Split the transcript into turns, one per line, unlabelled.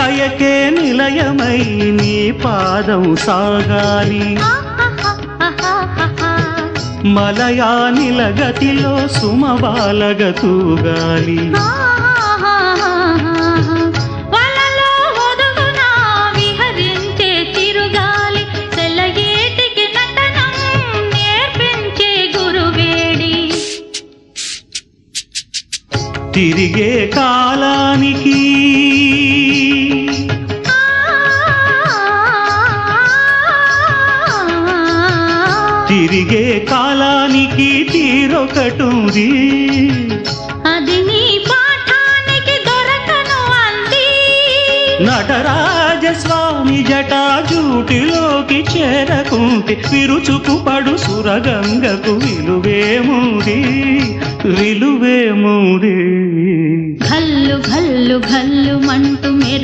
లయకే నిలయమై నీ పాదం సాగాలి మలయానిల గతిలో సుమబాలగ తూగాలి
వలలో ఒదుగున విహరించే తిరుగాలి సెలయేటికి నటనం నేర్పించే గురువేడి
తిరిగే కాలానికి తిరిగే కాలానికి తీరొకటుంది
అది నీ పాఠానికి దొరకను అంది
నటరాజస్వామి జటాజూటిలోకి చేరకుంటే విరుచుకు పడు సురగంగకు విలువేముంది విలువేముంది
ఘల్లు ఘల్లు ఘల్లు మంటూ మెరు